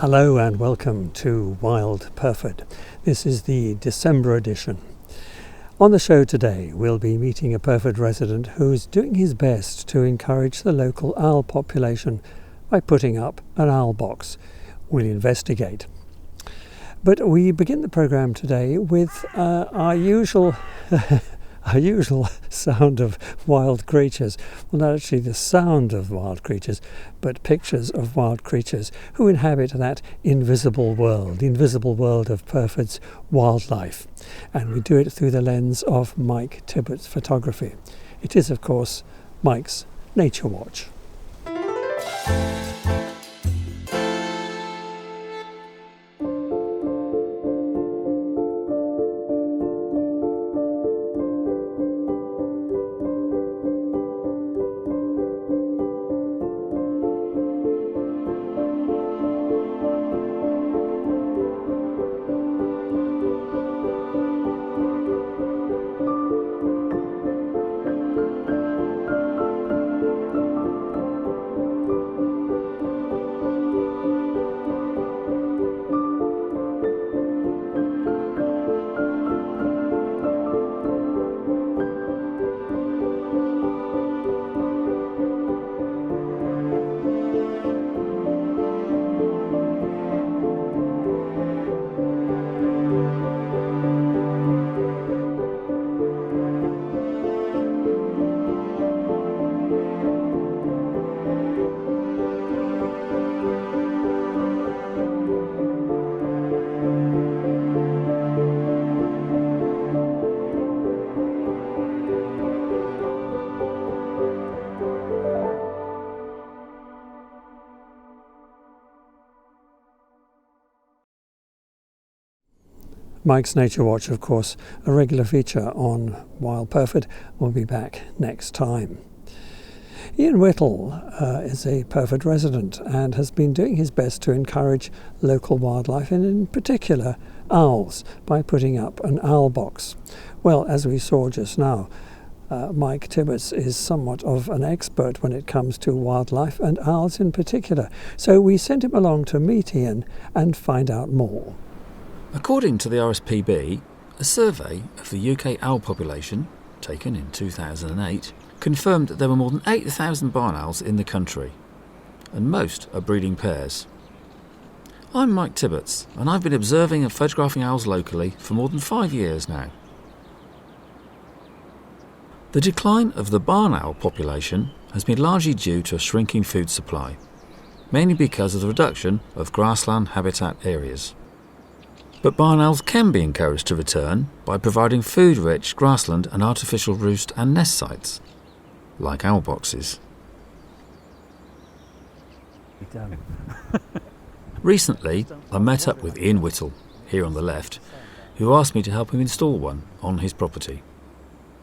Hello and welcome to Wild Perford. This is the December edition. On the show today we'll be meeting a Perford resident who's doing his best to encourage the local owl population by putting up an owl box. We'll investigate. But we begin the programme today with our usual sound of wild creatures. Well, not actually the sound of wild creatures, but pictures of wild creatures who inhabit that invisible world, the invisible world of Perford's wildlife. And we do it through the lens of Mike Tibbert's photography. It is, of course, Mike's Nature Watch. Mike's Nature Watch, of course, a regular feature on Wild Perford. We'll be back next time. Ian Whittle is a Perford resident and has been doing his best to encourage local wildlife, and in particular owls, by putting up an owl box. Well, as we saw just now, Mike Tibbets is somewhat of an expert when it comes to wildlife and owls in particular. So we sent him along to meet Ian and find out more. According to the RSPB, a survey of the UK owl population, taken in 2008, confirmed that there were more than 8,000 barn owls in the country, and most are breeding pairs. I'm Mike Tibbets, and I've been observing and photographing owls locally for more than 5 years now. The decline of the barn owl population has been largely due to a shrinking food supply, mainly because of the reduction of grassland habitat areas. But barn owls can be encouraged to return by providing food-rich grassland and artificial roost and nest sites, like owl boxes. Recently, I met up with Ian Whittle, here on the left, who asked me to help him install one on his property.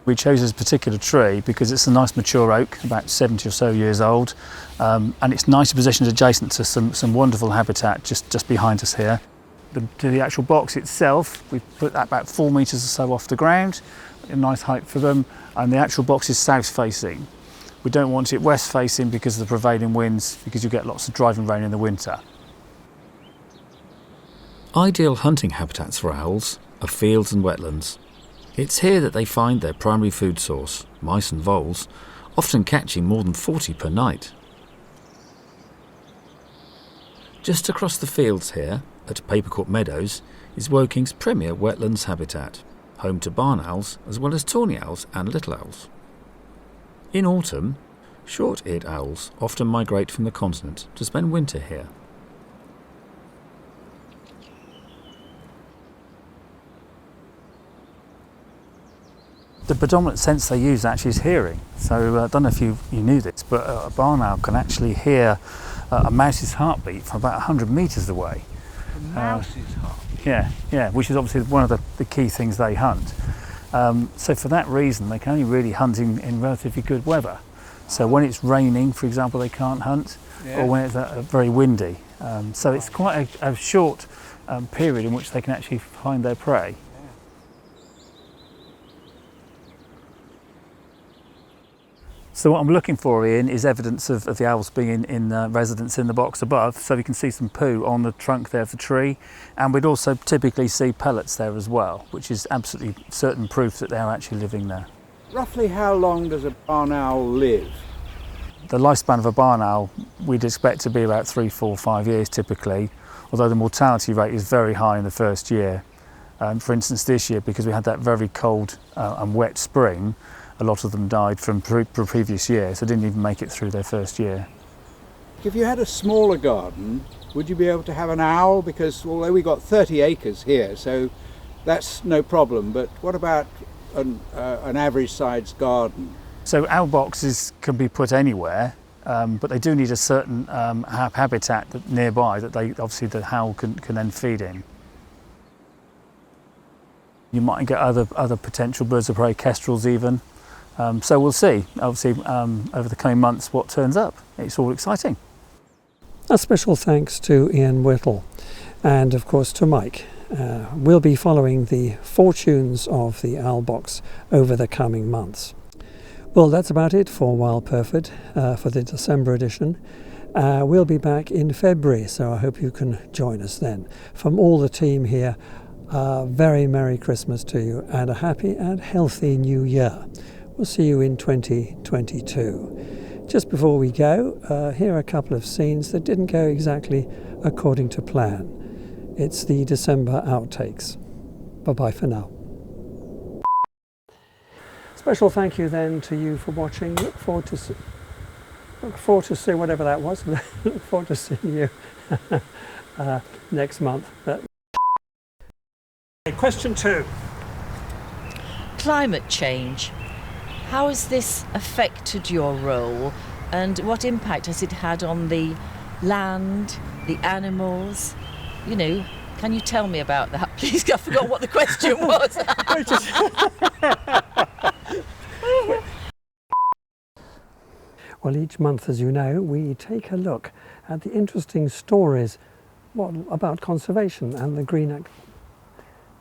We chose this particular tree because it's a nice mature oak, about 70 or so years old, and it's nicely positioned adjacent to some wonderful habitat just behind us here. To the actual box itself, we put that about 4 metres or so off the ground, a nice height for them, and the actual box is south facing. We don't want it west facing because of the prevailing winds, because you get lots of driving rain in the winter. Ideal hunting habitats for owls are fields and wetlands. It's here that they find their primary food source, mice and voles, often catching more than 40 per night. Just across the fields here, at Papercourt Meadows, is Woking's premier wetlands habitat, home to barn owls as well as tawny owls and little owls. In autumn, short-eared owls often migrate from the continent to spend winter here. The predominant sense they use actually is hearing. So I don't know if you knew this, but a barn owl can actually hear a mouse's heartbeat from about 100 metres away. Mouse's heart. Yeah, which is obviously one of the key things they hunt. So for that reason, they can only really hunt in relatively good weather. So when it's raining, for example, they can't hunt, or when it's very windy. So it's quite a short period in which they can actually find their prey. Yeah. So what I'm looking for, Ian, is evidence of the owls being in residence in the box above. So we can see some poo on the trunk there of the tree, and we'd also typically see pellets there as well, which is absolutely certain proof that they're actually living there. Roughly how long does a barn owl live? The lifespan of a barn owl we'd expect to be about 3, 4, 5 years typically, although the mortality rate is very high in the first year. For instance, this year, because we had that very cold and wet spring, a lot of them died from previous year, so didn't even make it through their first year. If you had a smaller garden, would you be able to have an owl? Because although we got 30 acres here, so that's no problem, but what about an average sized garden? So owl boxes can be put anywhere, but they do need a certain habitat nearby that obviously the owl can then feed in. You might get other potential birds of prey, kestrels even. So we'll see, obviously, over the coming months what turns up. It's all exciting. A special thanks to Ian Whittle and of course to Mike. We'll be following the fortunes of the owl box over the coming months. Well, that's about it for Wild Perfect for the December edition. We'll be back in February, so I hope you can join us then. From all the team here, very Merry Christmas to you and a happy and healthy New Year. We'll see you in 2022. Just before we go, here are a couple of scenes that didn't go exactly according to plan. It's the December outtakes. Bye-bye for now. Special thank you then to you for watching. Look forward to see whatever that was. Look forward to seeing you next month. Question 2. Climate change. How has this affected your role and what impact has it had on the land, the animals? You know, can you tell me about that, please? I forgot what the question was. Well, each month, as you know, we take a look at the interesting stories about conservation and the green act.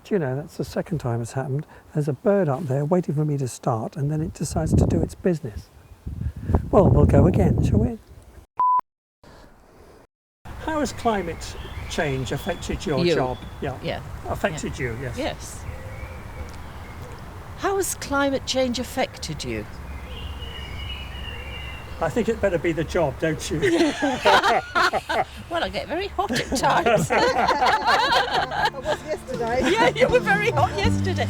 Do you know, that's the second time it's happened. There's a bird up there waiting for me to start and then it decides to do its business. Well, we'll go again, shall we? How has climate change affected your job? Yeah. Affected you, yes. Yes. How has climate change affected you? I think it better be the job, don't you? Well, I get very hot at times. I was yesterday. Yeah, you were very hot yesterday.